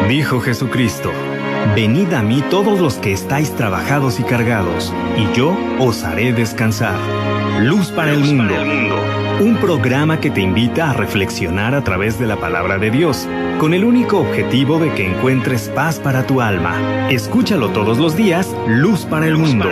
Dijo Jesucristo: venid a mí todos los que estáis trabajados y cargados, y yo os haré descansar. Luz para el mundo. Un programa que te invita a reflexionar a través de la palabra de Dios, con el único objetivo de que encuentres paz para tu alma. Escúchalo todos los días, Luz para el mundo.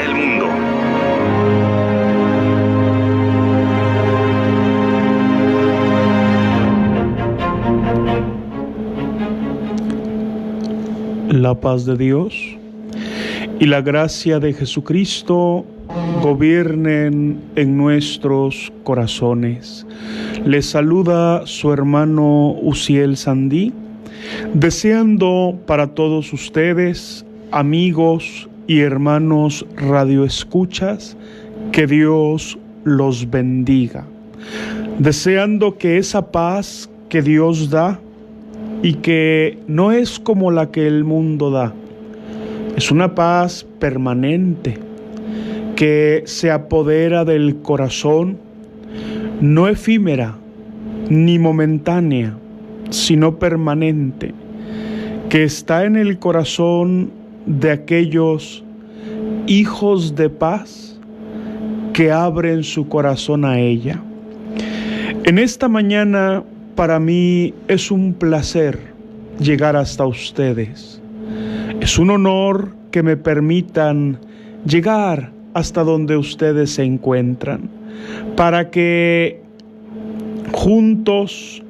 La paz de Dios y la gracia de Jesucristo gobiernen en nuestros corazones. Les saluda su hermano Uziel Sandí, deseando para todos ustedes, amigos y hermanos radioescuchas, que Dios los bendiga. Deseando que esa paz que Dios da y que no es como la que el mundo da, es una paz permanente que se apodera del corazón, no efímera ni momentánea, sino permanente, que está en el corazón de aquellos hijos de paz que abren su corazón a ella. En esta mañana, para mí es un placer llegar hasta ustedes. Es un honor que me permitan llegar hasta donde ustedes se encuentran, para que juntos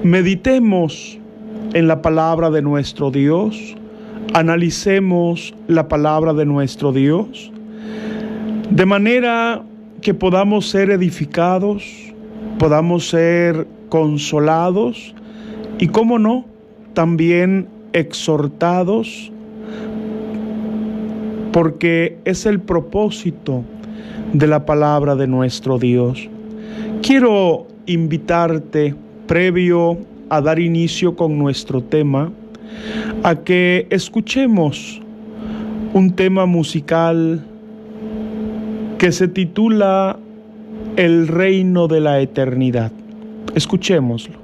meditemos en la palabra de nuestro Dios, analicemos la palabra de nuestro Dios, de manera que podamos ser edificados, podamos ser consolados y, cómo no, también exhortados, porque es el propósito de la palabra de nuestro Dios. Quiero invitarte, previo a dar inicio con nuestro tema, a que escuchemos un tema musical que se titula El reino de la eternidad. Escuchémoslo.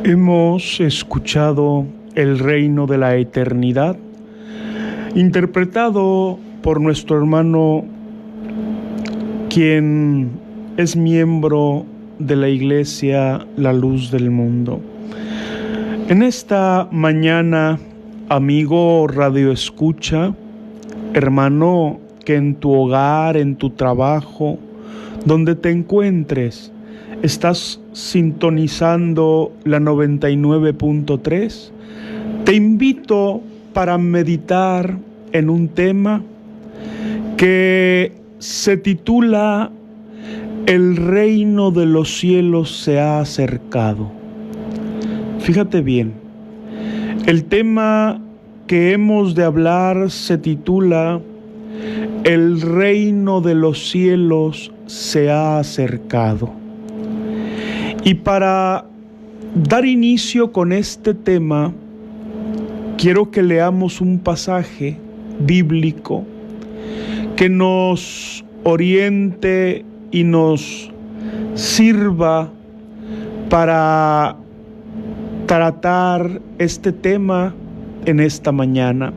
Hemos escuchado El reino de la eternidad, interpretado por nuestro hermano, quien es miembro de la Iglesia La Luz del Mundo. En esta mañana, amigo Radio Escucha, hermano, que en tu hogar, en tu trabajo, donde te encuentres, estás sintonizando la 99.3, te invito para meditar en un tema que se titula El reino de los cielos se ha acercado. Fíjate bien, el tema que hemos de hablar se titula El reino de los cielos se ha acercado. Y para dar inicio con este tema, quiero que leamos un pasaje bíblico que nos oriente y nos sirva para tratar este tema en esta mañana.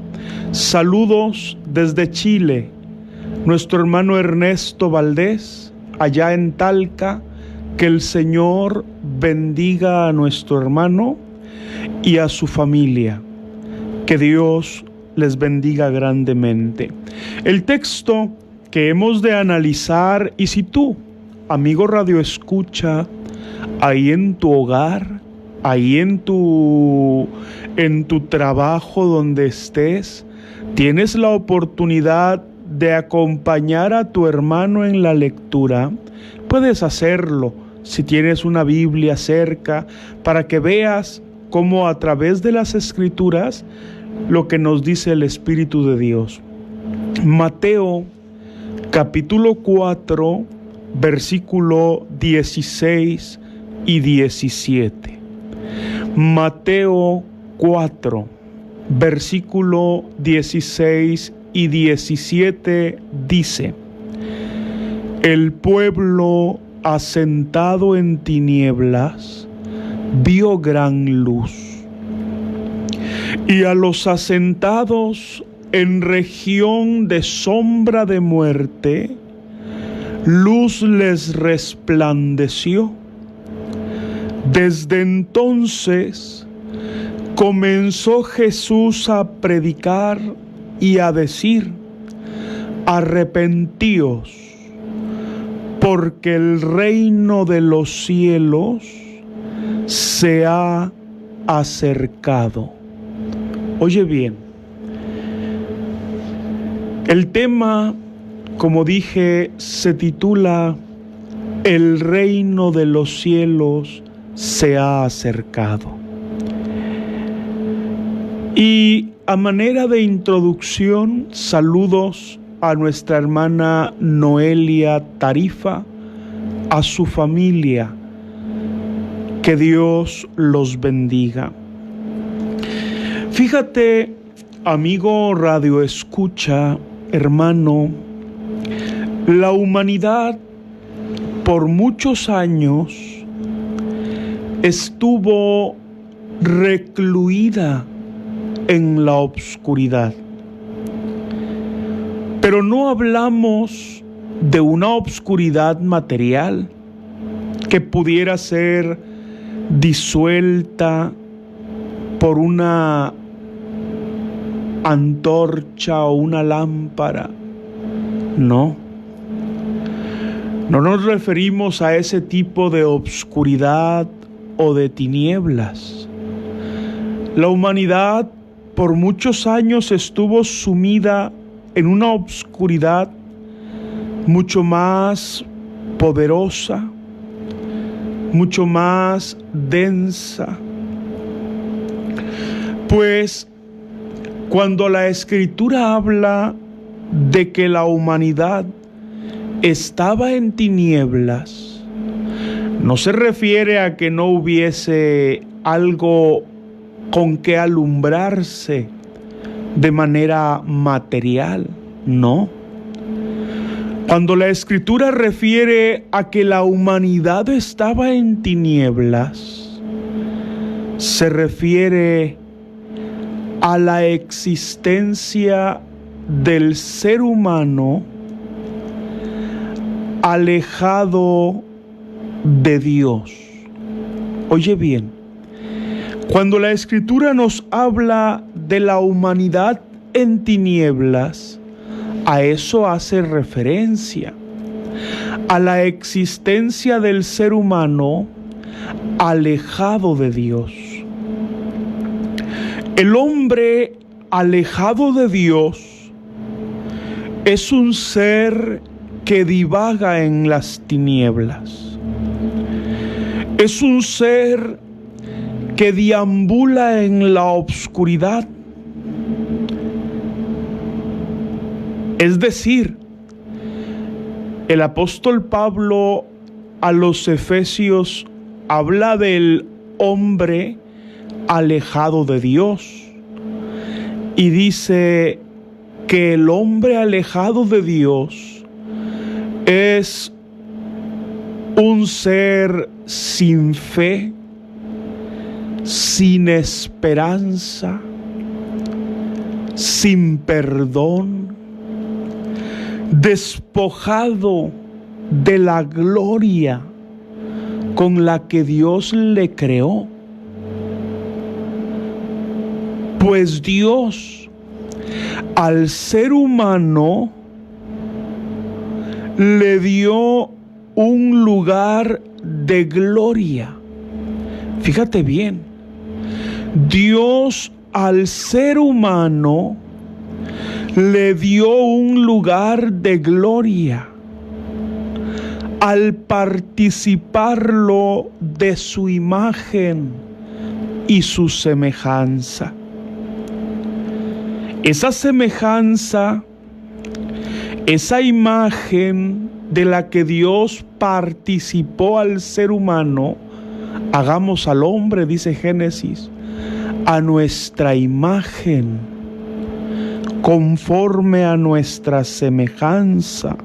Saludos desde Chile, nuestro hermano Ernesto Valdés, allá en Talca. Que el Señor bendiga a nuestro hermano y a su familia. Que Dios les bendiga grandemente. El texto que hemos de analizar, y si tú, amigo Radio Escucha, ahí en tu hogar, ahí en tu trabajo donde estés, tienes la oportunidad de acompañar a tu hermano en la lectura, puedes hacerlo si tienes una Biblia cerca, para que veas cómo a través de las Escrituras lo que nos dice el Espíritu de Dios. Mateo capítulo 4, versículo 16 y 17. Mateo 4, versículo 16 y 17 dice: El pueblo asentado en tinieblas vio gran luz, y a los asentados en región de sombra de muerte, luz les resplandeció. Desde entonces comenzó Jesús a predicar y a decir: arrepentíos, porque el reino de los cielos se ha acercado. Oye bien, el tema, como dije, se titula El reino de los cielos se ha acercado. Y a manera de introducción, saludos a nuestra hermana Noelia Tarifa, a su familia. Que Dios los bendiga. Fíjate, amigo Radio Escucha, hermano, la humanidad por muchos años estuvo recluida en la obscuridad. Pero no hablamos de una obscuridad material que pudiera ser disuelta por una antorcha o una lámpara. No nos referimos a ese tipo de obscuridad o de tinieblas. La humanidad por muchos años estuvo sumida en una obscuridad mucho más poderosa, mucho más densa. Pues cuando la Escritura habla de que la humanidad estaba en tinieblas, no se refiere a que no hubiese algo con que alumbrarse de manera material, no. Cuando la Escritura refiere a que la humanidad estaba en tinieblas, se refiere a la existencia del ser humano alejado de Dios. Oye bien, cuando la Escritura nos habla de la humanidad en tinieblas, a eso hace referencia, a la existencia del ser humano alejado de Dios. El hombre alejado de Dios es un ser que divaga en las tinieblas. Es un ser que deambula en la oscuridad. Es decir, el apóstol Pablo a los Efesios habla del hombre alejado de Dios y dice que el hombre alejado de Dios es un ser sin fe, sin esperanza, sin perdón, despojado de la gloria con la que Dios le creó. Pues Dios al ser humano le dio un lugar de gloria. Fíjate bien, Dios al ser humano le dio un lugar de gloria al participarlo de su imagen y su semejanza. Esa semejanza, esa imagen de la que Dios participó al ser humano, hagamos al hombre, dice Génesis, a nuestra imagen, conforme a nuestra semejanza.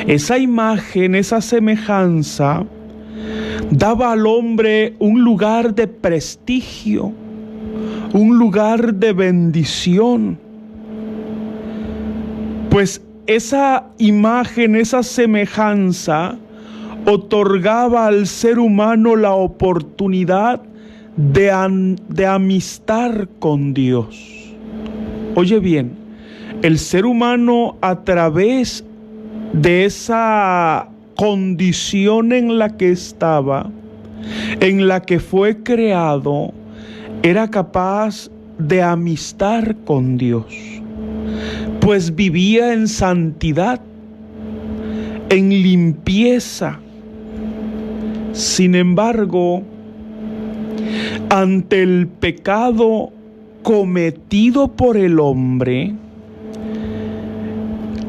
Esa imagen, esa semejanza, daba al hombre un lugar de prestigio, un lugar de bendición. Pues esa imagen, esa semejanza, otorgaba al ser humano la oportunidad de amistad con Dios. Oye bien, el ser humano a través de esa condición en la que estaba, en la que fue creado, era capaz de amistad con Dios, pues vivía en santidad, en limpieza. Sin embargo, ante el pecado cometido por el hombre,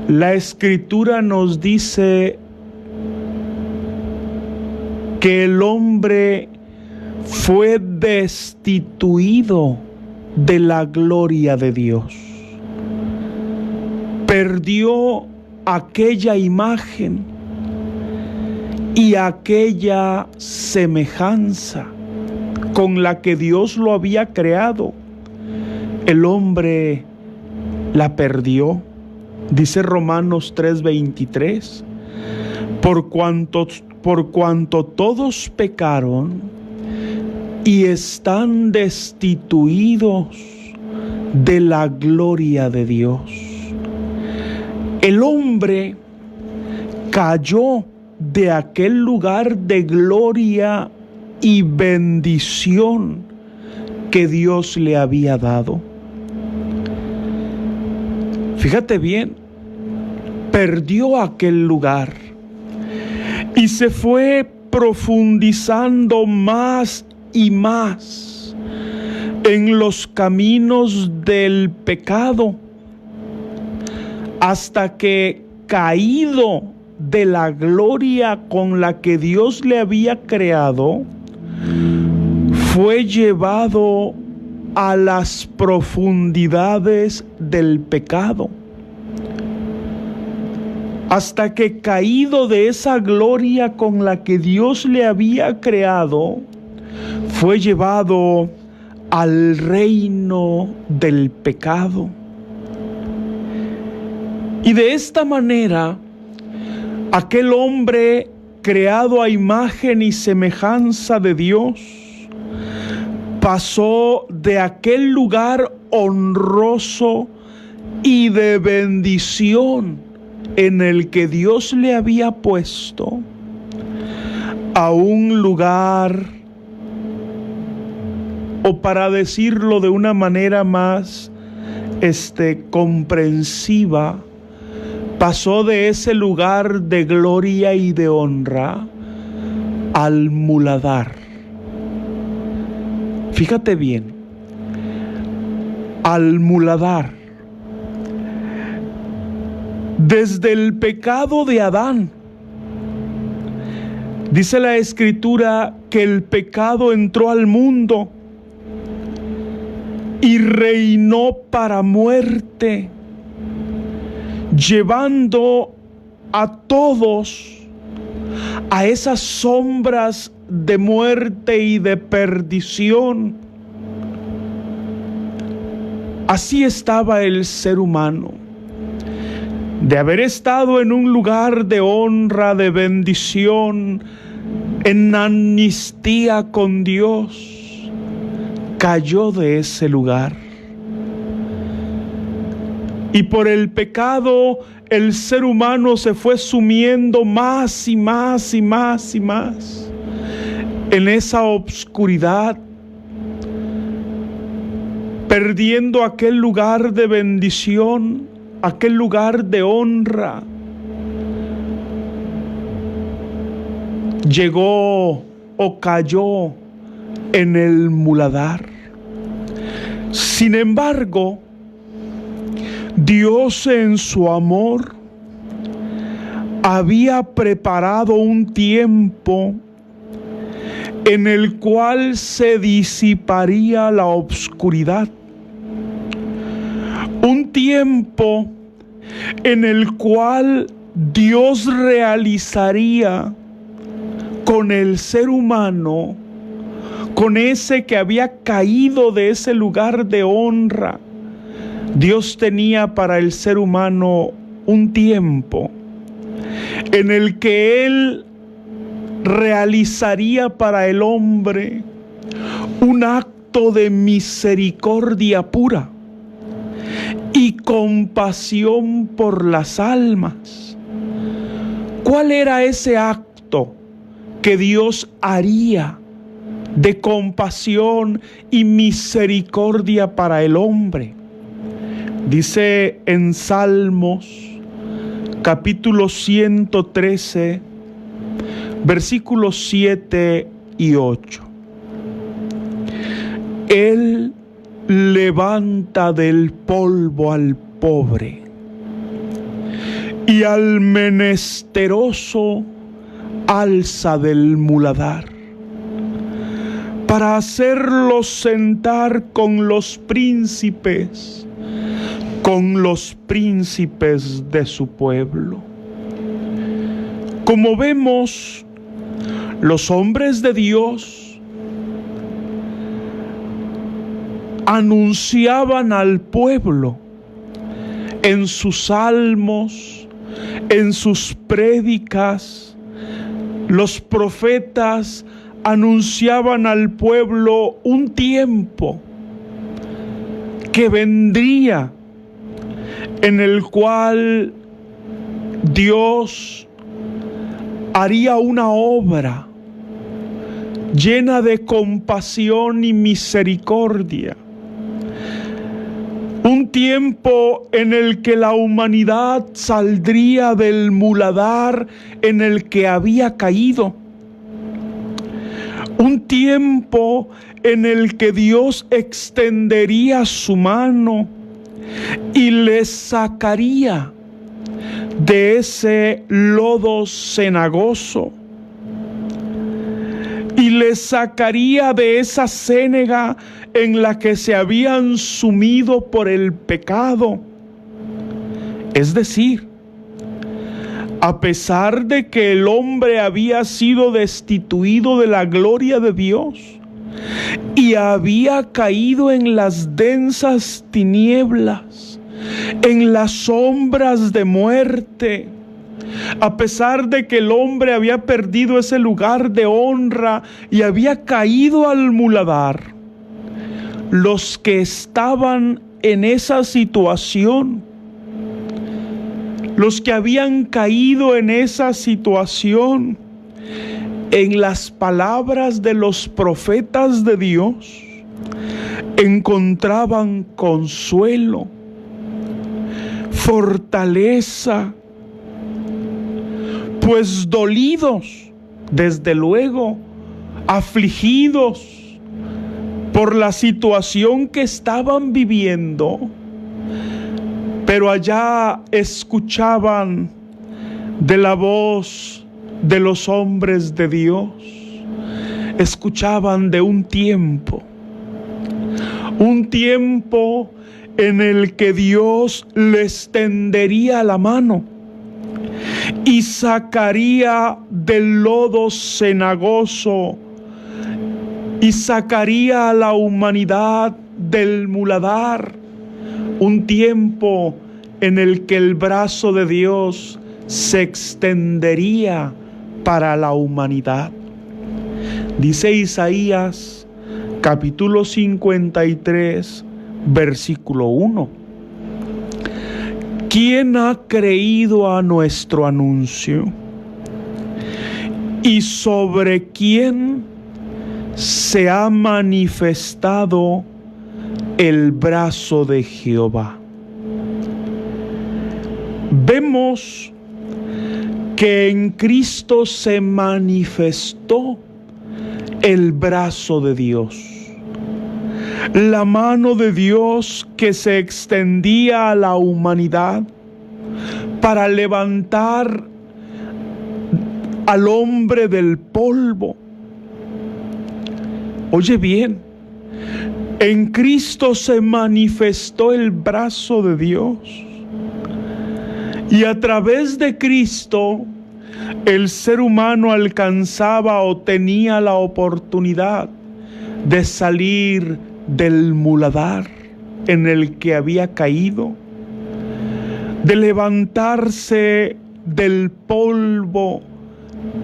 la Escritura nos dice que el hombre fue destituido de la gloria de Dios. Perdió aquella imagen y aquella semejanza con la que Dios lo había creado. El hombre la perdió. Dice Romanos 3:23, por cuanto todos pecaron y están destituidos de la gloria de Dios. El hombre cayó de aquel lugar de gloria y bendición que Dios le había dado. Fíjate bien, perdió aquel lugar y se fue profundizando más y más en los caminos del pecado, hasta que, caído de la gloria con la que Dios le había creado, fue llevado a las profundidades del pecado, hasta que, caído de esa gloria con la que Dios le había creado, fue llevado al reino del pecado. Y de esta manera, aquel hombre creado a imagen y semejanza de Dios pasó de aquel lugar honroso y de bendición en el que Dios le había puesto a un lugar, o para decirlo de una manera más comprensiva, pasó de ese lugar de gloria y de honra al muladar. Fíjate bien, al muladar. Desde el pecado de Adán, dice la Escritura que el pecado entró al mundo y reinó para muerte, llevando a todos a esas sombras de muerte y de perdición. Así estaba el ser humano. De haber estado en un lugar de honra, de bendición, en amnistía con Dios, cayó de ese lugar. Y por el pecado, el ser humano se fue sumiendo más y más y más y más en esa obscuridad, perdiendo aquel lugar de bendición, aquel lugar de honra. Llegó o cayó en el muladar. Sin embargo, Dios en su amor había preparado un tiempo en el cual se disiparía la obscuridad. Un tiempo en el cual Dios realizaría con el ser humano, con ese que había caído de ese lugar de honra. Dios tenía para el ser humano un tiempo en el que Él realizaría para el hombre un acto de misericordia pura y compasión por las almas. ¿Cuál era ese acto que Dios haría de compasión y misericordia para el hombre? Dice en Salmos capítulo 113, versículos 7 y 8. Él levanta del polvo al pobre y al menesteroso alza del muladar, para hacerlos sentar con los príncipes de su pueblo. Como vemos, los hombres de Dios anunciaban al pueblo en sus salmos, en sus prédicas. Los profetas anunciaban al pueblo un tiempo que vendría, en el cual Dios haría una obra llena de compasión y misericordia. Un tiempo en el que la humanidad saldría del muladar en el que había caído. Un tiempo en el que Dios extendería su mano y les sacaría de ese lodo cenagoso, y les sacaría de esa ciénaga en la que se habían sumido por el pecado. Es decir, a pesar de que el hombre había sido destituido de la gloria de Dios, y había caído en las densas tinieblas, en las sombras de muerte. A pesar de que el hombre había perdido ese lugar de honra y había caído al muladar, los que estaban en esa situación, los que habían caído en esa situación, en las palabras de los profetas de Dios, encontraban consuelo, fortaleza, pues dolidos, desde luego, afligidos por la situación que estaban viviendo, pero allá escuchaban de la voz de los hombres de Dios, escuchaban de un tiempo en el que Dios les tendería la mano y sacaría del lodo cenagoso y sacaría a la humanidad del muladar. Un tiempo en el que el brazo de Dios se extendería para la humanidad. Dice Isaías, capítulo 53, versículo 1. ¿Quién ha creído a nuestro anuncio? ¿Y sobre quién se ha manifestado el brazo de Jehová? Vemos que en Cristo se manifestó el brazo de Dios, la mano de Dios que se extendía a la humanidad para levantar al hombre del polvo. Oye bien, en Cristo se manifestó el brazo de Dios. Y a través de Cristo, el ser humano alcanzaba o tenía la oportunidad de salir del muladar en el que había caído, de levantarse del polvo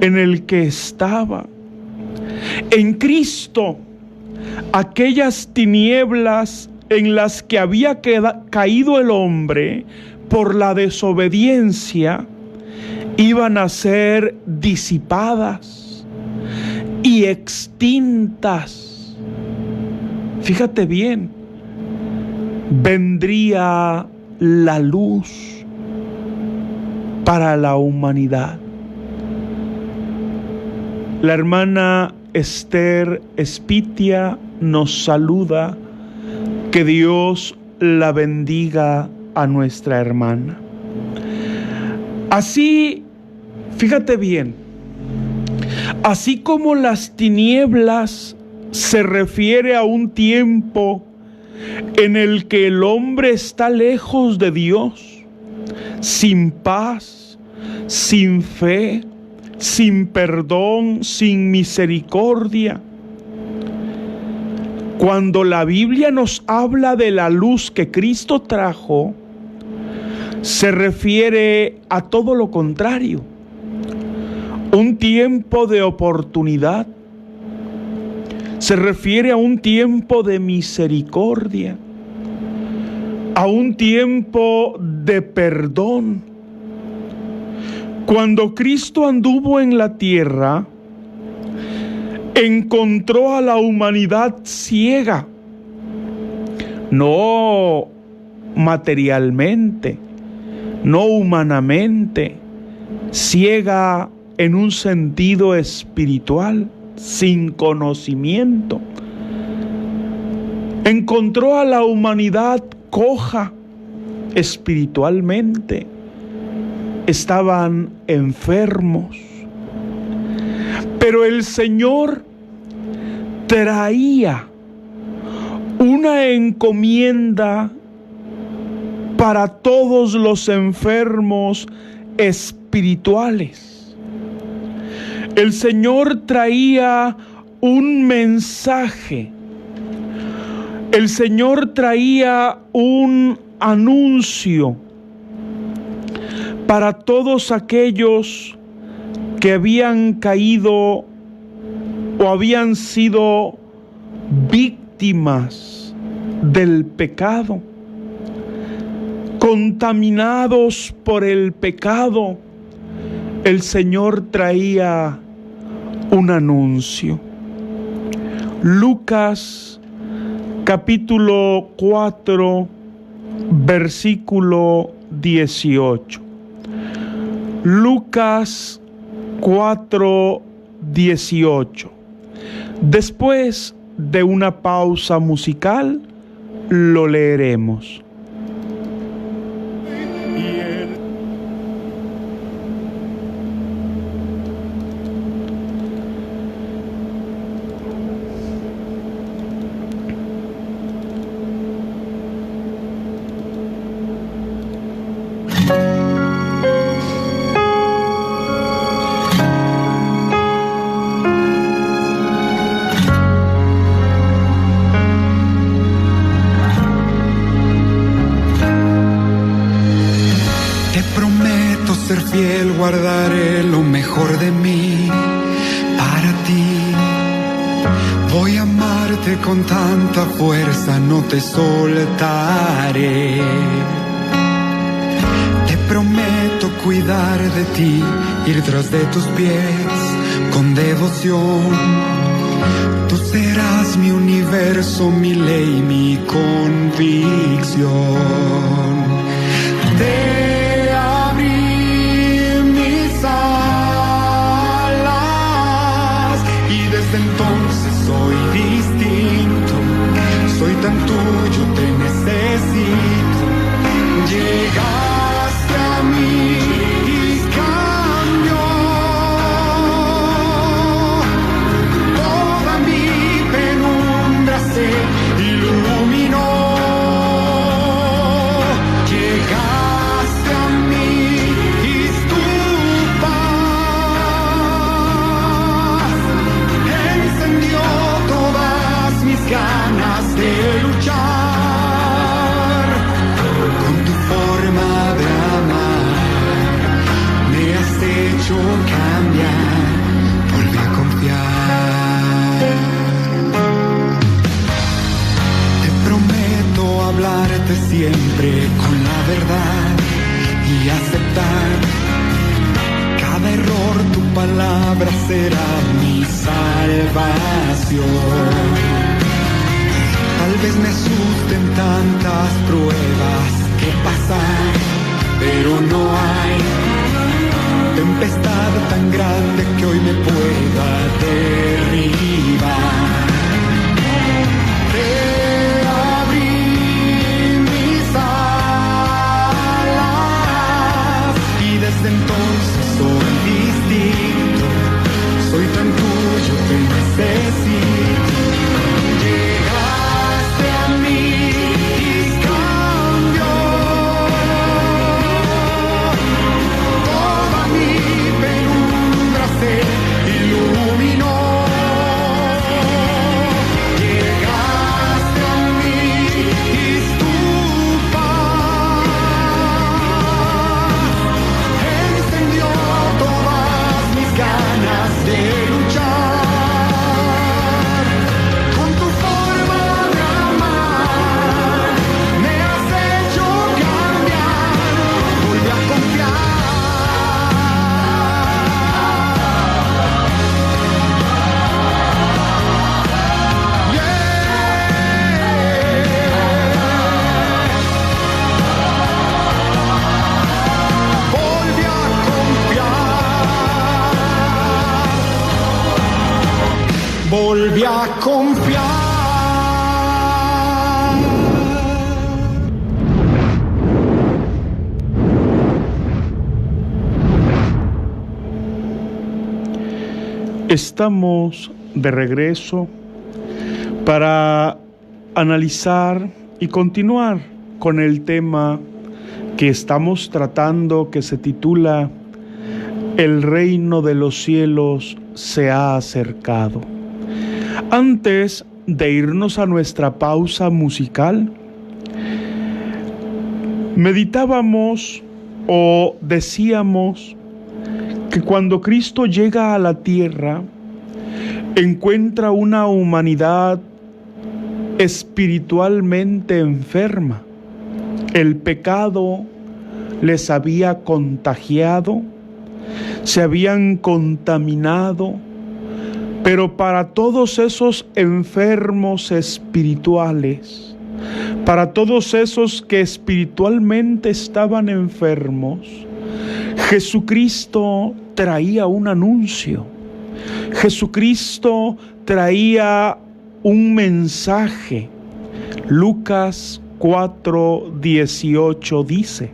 en el que estaba. En Cristo, aquellas tinieblas en las que había caído el hombre por la desobediencia iban a ser disipadas y extintas. Fíjate bien, vendría la luz para la humanidad. La hermana Esther Espitia nos saluda. Que Dios la bendiga a nuestra hermana. Así, fíjate bien, así como las tinieblas se refiere a un tiempo en el que el hombre está lejos de Dios, sin paz, sin fe, sin perdón, sin misericordia. Cuando la Biblia nos habla de la luz que Cristo trajo, se refiere a todo lo contrario. Un tiempo de oportunidad. Se refiere a un tiempo de misericordia, a un tiempo de perdón. Cuando Cristo anduvo en la tierra, encontró a la humanidad ciega, no materialmente, no humanamente, ciega en un sentido espiritual, sin conocimiento. Encontró a la humanidad coja espiritualmente, estaban enfermos, pero el Señor traía una encomienda para todos los enfermos espirituales. El Señor traía un mensaje. El Señor traía un anuncio para todos aquellos que habían caído o habían sido víctimas del pecado, contaminados por el pecado. El Señor traía un anuncio. Lucas capítulo 4, versículo 18. Lucas 4, 18. Después de una pausa musical, lo leeremos. Ser fiel, guardaré lo mejor de mí para ti. Voy a amarte con tanta fuerza, no te soltaré. Te prometo cuidar de ti, ir tras de tus pies con devoción. Tú serás mi universo, mi ley, mi convicción. Desde entonces soy distinto, soy tan tuyo, te necesito. Llegaste a mí y cambió toda mi penumbra, se iluminó. Llegaste a mí y tu paz encendió todas mis ganas de luchar. Con tu forma de amar me has hecho cambiar, volví a confiar. Te prometo hablarte siempre con la verdad y aceptar cada error. Tu palabra será mi salvación. Tal vez me asusten tantas pruebas que pasan, pero no hay tempestad tan grande que hoy me pueda derribar. Te abrí mis alas y desde entonces soy distinto, soy tan tuyo, te necesito. Llegaste a mí y cambió toda mi penumbra, se iluminó. Llegaste a mí y tu paz encendió todas mis ganas de luchar. Con tu forma de amar me has hecho cambiar, volví a confiar. Volví a confiar. Volví a confiar. Estamos de regreso para analizar y continuar con el tema que estamos tratando, que se titula El reino de los cielos se ha acercado. Antes de irnos a nuestra pausa musical, meditábamos o decíamos que cuando Cristo llega a la tierra, encuentra una humanidad espiritualmente enferma. El pecado les había contagiado, se habían contaminado, pero para todos esos enfermos espirituales, para todos esos que espiritualmente estaban enfermos, Jesucristo traía un anuncio. Jesucristo traía un mensaje. Lucas 4:18 dice: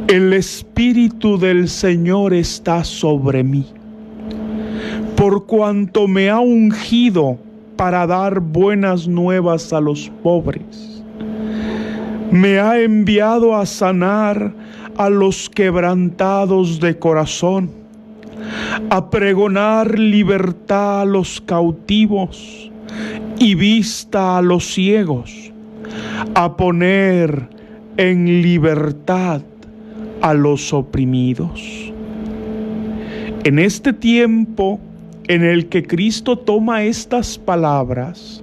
el Espíritu del Señor está sobre mí, por cuanto me ha ungido para dar buenas nuevas a los pobres. Me ha enviado a sanar a los quebrantados de corazón, a pregonar libertad a los cautivos y vista a los ciegos, a poner en libertad a los oprimidos. En este tiempo en el que Cristo toma estas palabras,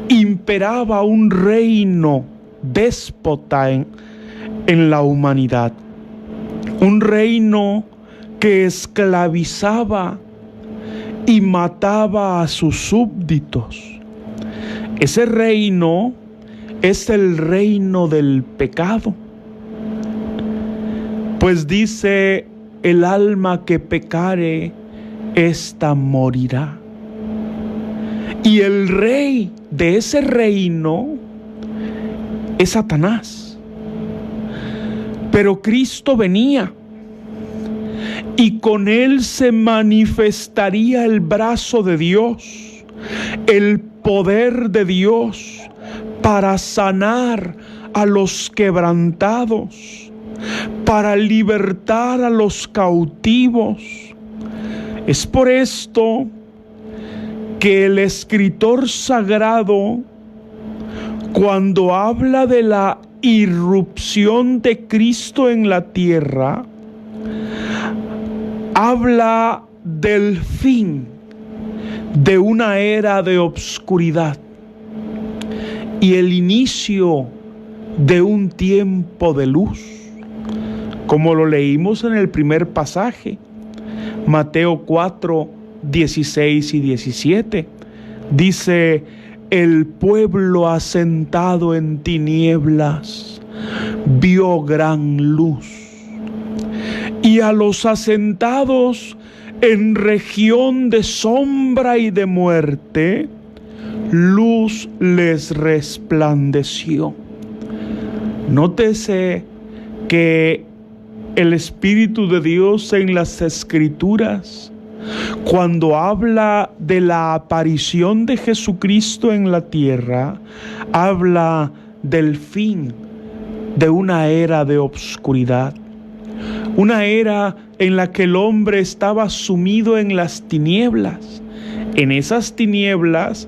imperaba un reino déspota en la humanidad, un reino que esclavizaba y mataba a sus súbditos. Ese reino es el reino del pecado, pues dice: el alma que pecare, ésta morirá. Y el rey de ese reino es Satanás. Pero Cristo venía y con él se manifestaría el brazo de Dios, el poder de Dios para sanar a los quebrantados, para libertar a los cautivos. Es por esto que el escritor sagrado, cuando habla de la irrupción de Cristo en la tierra, habla del fin de una era de obscuridad y el inicio de un tiempo de luz, como lo leímos en el primer pasaje, Mateo 4, 16 y 17. Dice: el pueblo asentado en tinieblas vio gran luz, y a los asentados en región de sombra y de muerte, luz les resplandeció. Nótese que el Espíritu de Dios en las Escrituras, cuando habla de la aparición de Jesucristo en la tierra, habla del fin de una era de obscuridad, una era en la que el hombre estaba sumido en las tinieblas, en esas tinieblas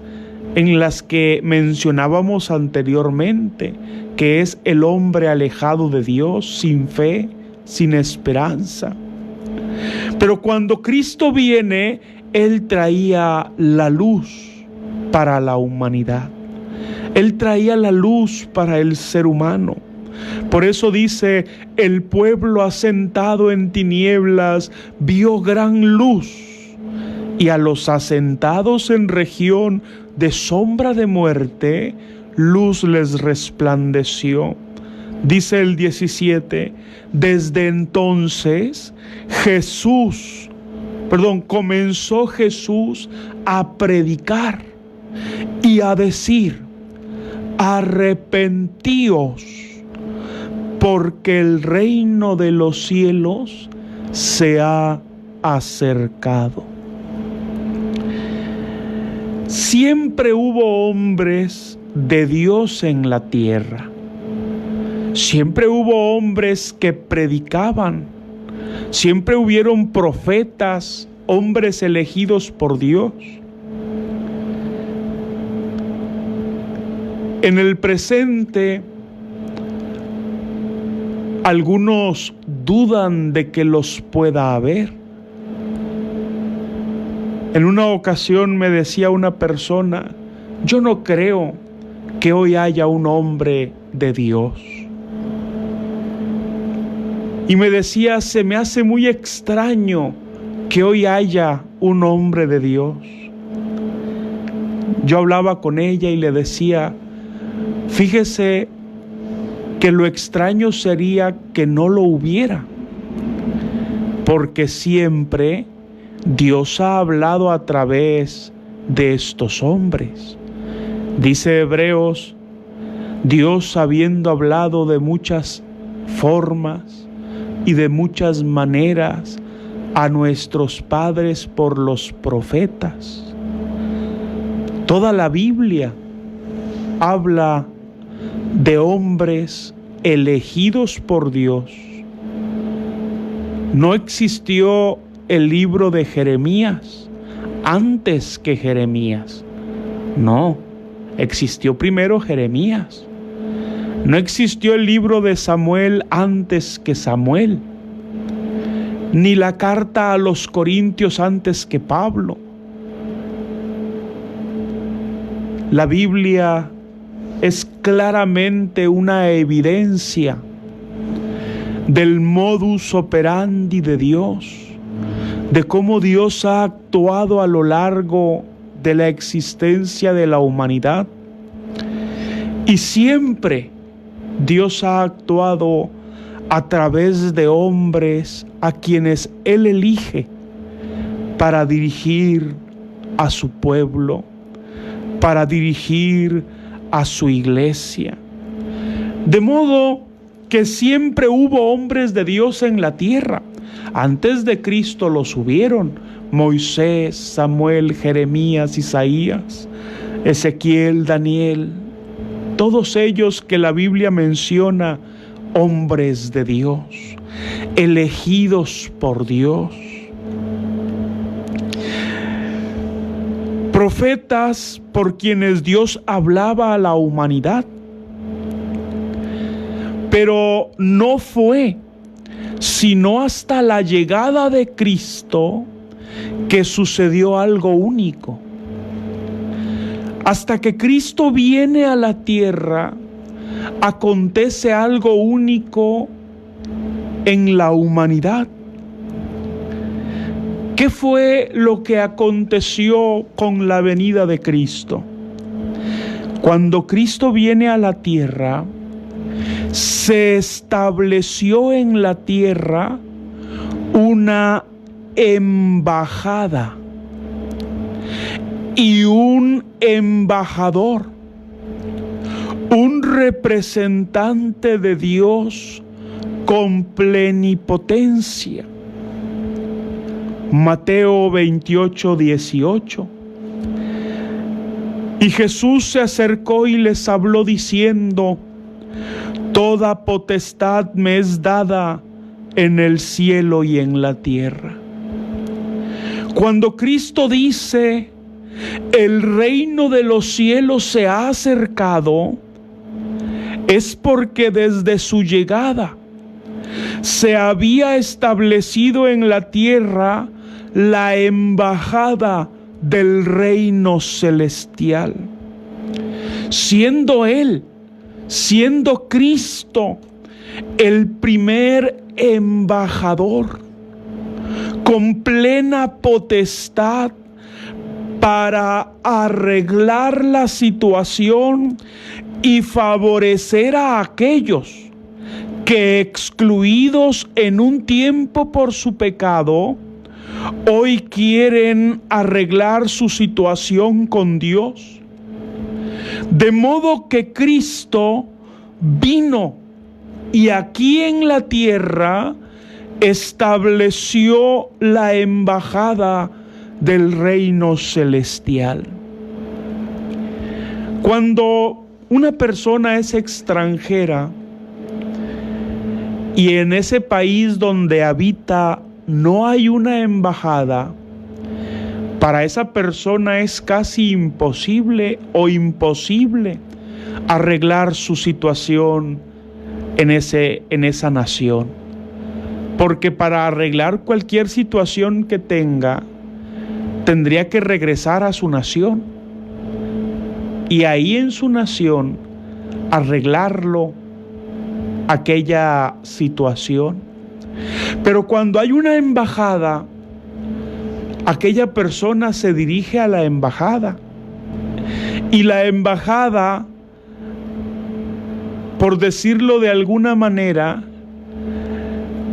en las que mencionábamos anteriormente, que es el hombre alejado de Dios, sin fe, sin esperanza. Pero cuando Cristo viene, Él traía la luz para la humanidad. Él traía la luz para el ser humano. Por eso dice: el pueblo asentado en tinieblas vio gran luz, y a los asentados en región de sombra de muerte, luz les resplandeció. Dice el 17: desde entonces comenzó Jesús a predicar y a decir: arrepentíos, porque el reino de los cielos se ha acercado. Siempre hubo hombres de Dios en la tierra. Siempre hubo hombres que predicaban. Siempre hubieron profetas, hombres elegidos por Dios. En el presente, algunos dudan de que los pueda haber. En una ocasión me decía una persona: yo no creo que hoy haya un hombre de Dios. Y me decía: se me hace muy extraño que hoy haya un hombre de Dios. Yo hablaba con ella y le decía: fíjese que lo extraño sería que no lo hubiera, porque siempre Dios ha hablado a través de estos hombres. Dice Hebreos: Dios, habiendo hablado de muchas formas y de muchas maneras a nuestros padres por los profetas. Toda la Biblia habla de hombres elegidos por Dios. No existió el libro de Jeremías antes que Jeremías. No, existió primero Jeremías. No existió el libro de Samuel antes que Samuel, ni la carta a los Corintios antes que Pablo. La Biblia es claramente una evidencia del modus operandi de Dios, de cómo Dios ha actuado a lo largo de la existencia de la humanidad. Y siempre Dios ha actuado a través de hombres a quienes Él elige para dirigir a su pueblo, para dirigir a su iglesia. De modo que siempre hubo hombres de Dios en la tierra. Antes de Cristo los hubieron: Moisés, Samuel, Jeremías, Isaías, Ezequiel, Daniel. Todos ellos que la Biblia menciona, hombres de Dios, elegidos por Dios. Profetas por quienes Dios hablaba a la humanidad. Pero no fue sino hasta la llegada de Cristo que sucedió algo único. Hasta que Cristo viene a la tierra, acontece algo único en la humanidad. ¿Qué fue lo que aconteció con la venida de Cristo? Cuando Cristo viene a la tierra, se estableció en la tierra una embajada y un embajador, un representante de Dios con plenipotencia. Mateo 28:18. Y Jesús se acercó y les habló diciendo: toda potestad me es dada en el cielo y en la tierra. Cuando Cristo dice: el reino de los cielos se ha acercado, es porque desde su llegada se había establecido en la tierra la embajada del reino celestial. Siendo Él, siendo Cristo, el primer embajador con plena potestad para arreglar la situación y favorecer a aquellos que, excluidos en un tiempo por su pecado, hoy quieren arreglar su situación con Dios. De modo que Cristo vino y aquí en la tierra estableció la embajada del reino celestial. Cuando una persona es extranjera y en ese país donde habita no hay una embajada, para esa persona es casi imposible o imposible arreglar su situación en esa nación. Porque para arreglar cualquier situación que tenga, tendría que regresar a su nación. Y ahí en su nación, arreglarlo, aquella situación. Pero cuando hay una embajada, aquella persona se dirige a la embajada. Y la embajada, por decirlo de alguna manera,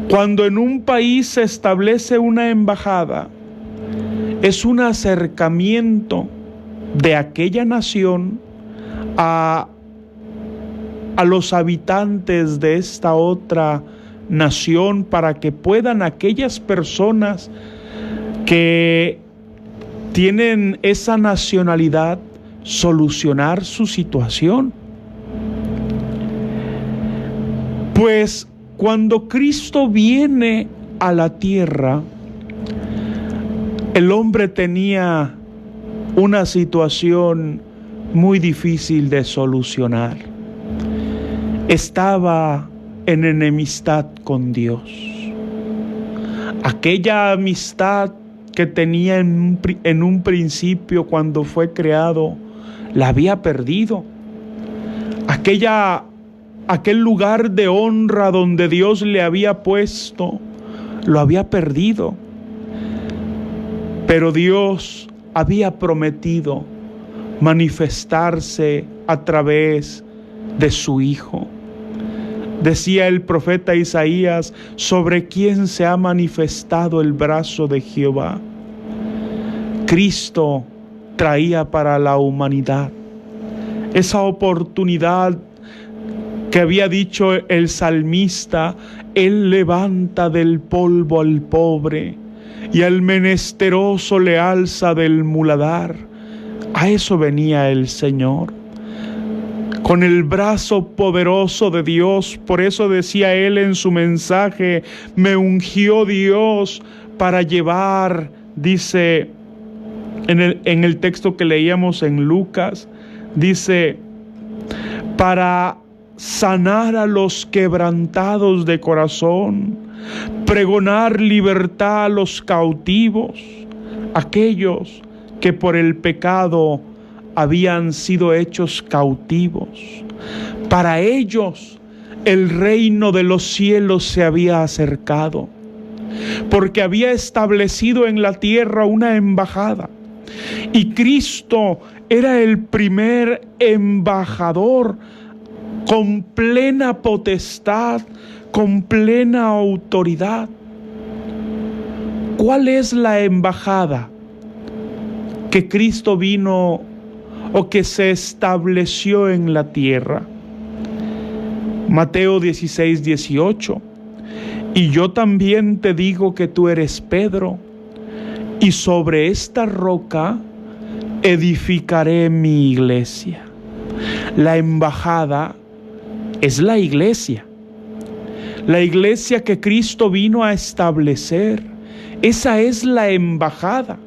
cuando en un país se establece una embajada, es un acercamiento de aquella nación a los habitantes de esta otra nación, para que puedan aquellas personas que tienen esa nacionalidad solucionar su situación. Pues cuando Cristo viene a la tierra, el hombre tenía una situación muy difícil de solucionar. Estaba en enemistad con Dios. Aquella amistad que tenía en un principio cuando fue creado, la había perdido. Aquel lugar de honra donde Dios le había puesto, lo había perdido. Pero Dios había prometido manifestarse a través de su Hijo. Decía el profeta Isaías: sobre quién se ha manifestado el brazo de Jehová. Cristo traía para la humanidad esa oportunidad que había dicho el salmista: Él levanta del polvo al pobre y al menesteroso le alza del muladar. A eso venía el Señor, con el brazo poderoso de Dios. Por eso decía él en su mensaje: me ungió Dios para llevar, dice en el texto que leíamos en Lucas, dice, para sanar a los quebrantados de corazón, pregonar libertad a los cautivos, aquellos que por el pecado habían sido hechos cautivos. Para ellos el reino de los cielos se había acercado, porque había establecido en la tierra una embajada, y Cristo era el primer embajador con plena potestad, con plena autoridad. ¿Cuál es la embajada que Cristo vino o que se estableció en la tierra? Mateo 16:18. Y yo también te digo que tú eres Pedro, y sobre esta roca edificaré mi iglesia. La embajada es la iglesia que Cristo vino a establecer. Esa es la embajada.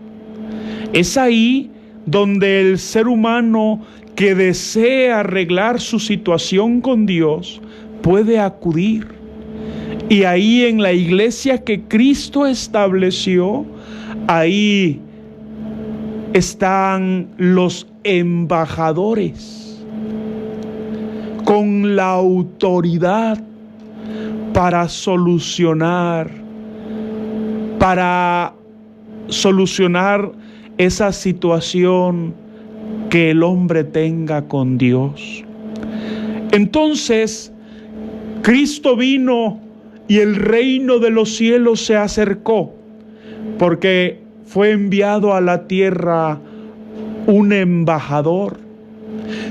Es ahí donde el ser humano que desea arreglar su situación con Dios puede acudir. Y ahí en la iglesia que Cristo estableció, ahí están los embajadores con la autoridad para solucionar esa situación que el hombre tenga con Dios. Entonces, Cristo vino y el reino de los cielos se acercó, porque fue enviado a la tierra un embajador.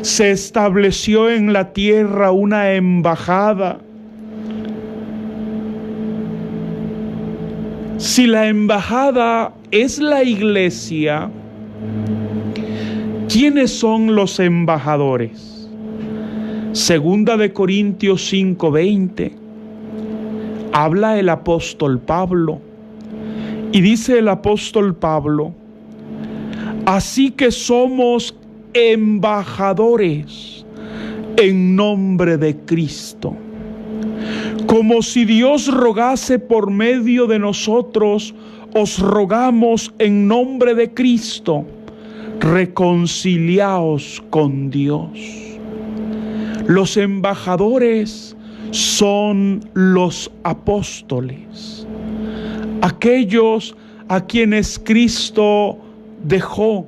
Se estableció en la tierra una embajada. Si la embajada es la iglesia, ¿quiénes son los embajadores? Segunda de Corintios 5:20. Habla el apóstol Pablo y dice el apóstol Pablo: así que somos embajadores en nombre de Cristo. Como si Dios rogase por medio de nosotros, os rogamos en nombre de Cristo, reconciliaos con Dios. Los embajadores son los apóstoles, aquellos a quienes Cristo dejó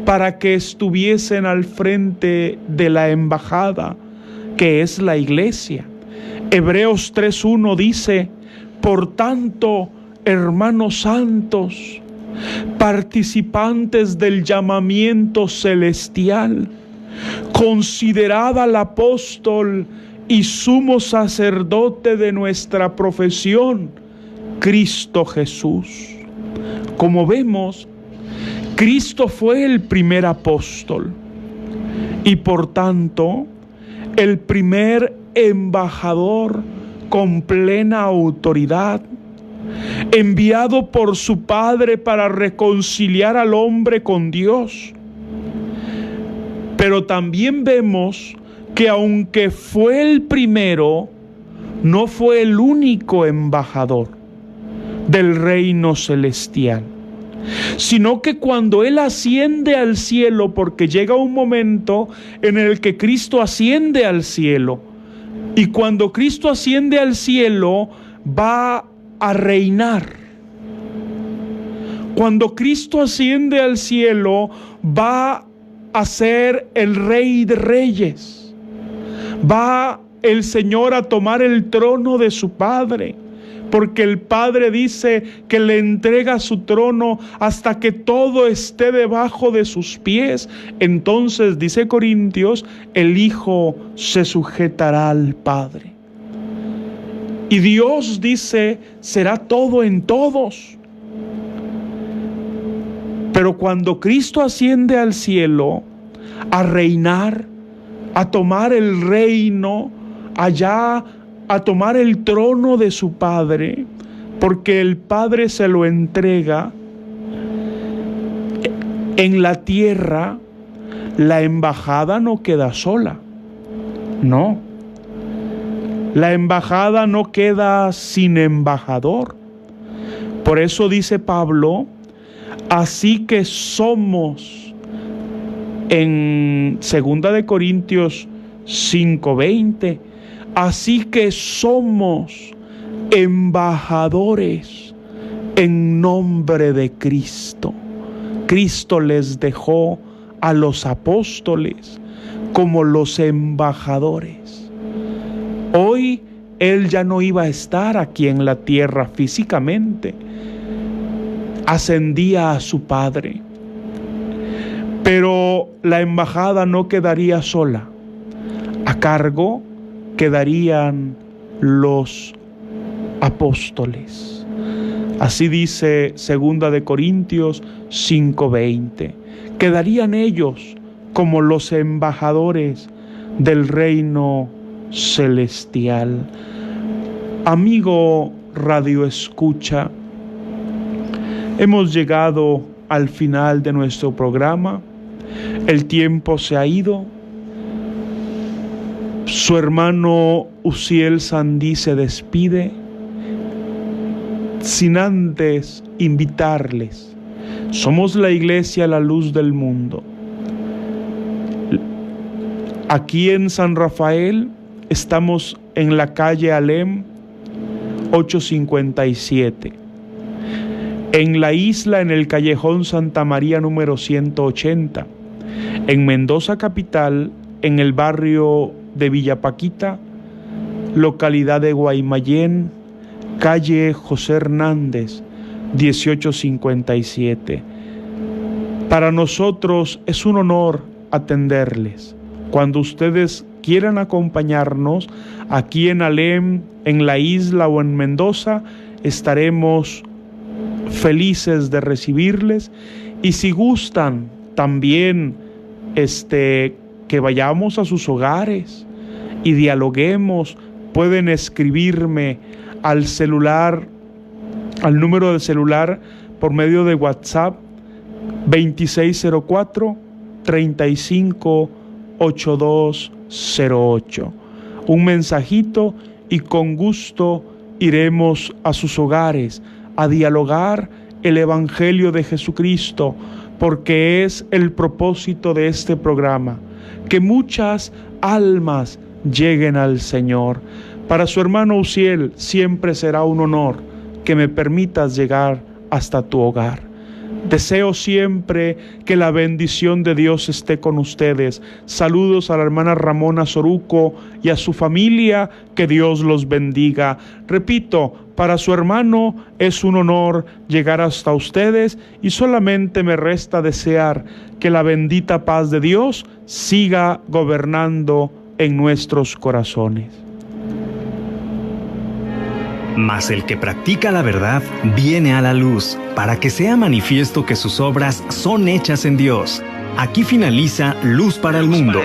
para que estuviesen al frente de la embajada, que es la iglesia. Hebreos 3:1 dice: por tanto, hermanos santos, participantes del llamamiento celestial, considerad al apóstol y sumo sacerdote de nuestra profesión, Cristo Jesús. Como vemos, Cristo fue el primer apóstol y por tanto el primer embajador con plena autoridad, enviado por su Padre para reconciliar al hombre con Dios. Pero también vemos que aunque fue el primero, no fue el único embajador del reino celestial, sino que cuando Él asciende al cielo, porque llega un momento en el que Cristo asciende al cielo, y cuando Cristo asciende al cielo, va a reinar. Cuando Cristo asciende al cielo, va a ser el Rey de Reyes. Va el Señor a tomar el trono de su Padre, porque el Padre dice que le entrega su trono hasta que todo esté debajo de sus pies. Entonces, dice Corintios, el Hijo se sujetará al Padre. Y Dios dice, será todo en todos. Pero cuando Cristo asciende al cielo a reinar, a tomar el reino, allá a tomar el trono de su Padre, porque el Padre se lo entrega, en la tierra la embajada no queda sola. No. La embajada no queda sin embajador. Por eso dice Pablo, así que somos, en 2 Corintios 5:20, así que somos embajadores en nombre de Cristo. Cristo les dejó a los apóstoles como los embajadores. Hoy Él ya no iba a estar aquí en la tierra físicamente. Ascendía a su Padre. Pero la embajada no quedaría sola. A cargo quedarían los apóstoles. Así dice 2 Corintios 5:20. Quedarían ellos como los embajadores del reino celestial. Amigo Radio Escucha, hemos llegado al final de nuestro programa. El tiempo se ha ido. Su hermano Uziel Sandí se despide sin antes invitarles. Somos la Iglesia La Luz del Mundo. Aquí en San Rafael estamos en la calle Alem 857. En la isla, en el callejón Santa María número 180. En Mendoza capital, en el barrio de Villa Paquita, localidad de Guaymallén, calle José Hernández 1857. Para nosotros es un honor atenderles. Cuando ustedes quieran acompañarnos aquí en Alem, en la isla o en Mendoza, estaremos felices de recibirles. Y si gustan también que vayamos a sus hogares y dialoguemos, pueden escribirme al celular, al número de celular por medio de WhatsApp 2604-3582 08. Un mensajito y con gusto iremos a sus hogares a dialogar el Evangelio de Jesucristo, porque es el propósito de este programa, que muchas almas lleguen al Señor. Para su hermano Uziel siempre será un honor que me permitas llegar hasta tu hogar. Deseo siempre que la bendición de Dios esté con ustedes. Saludos a la hermana Ramona Soruco y a su familia, que Dios los bendiga. Repito, para su hermano es un honor llegar hasta ustedes y solamente me resta desear que la bendita paz de Dios siga gobernando en nuestros corazones. Mas el que practica la verdad viene a la luz, para que sea manifiesto que sus obras son hechas en Dios. Aquí finaliza Luz para el Mundo.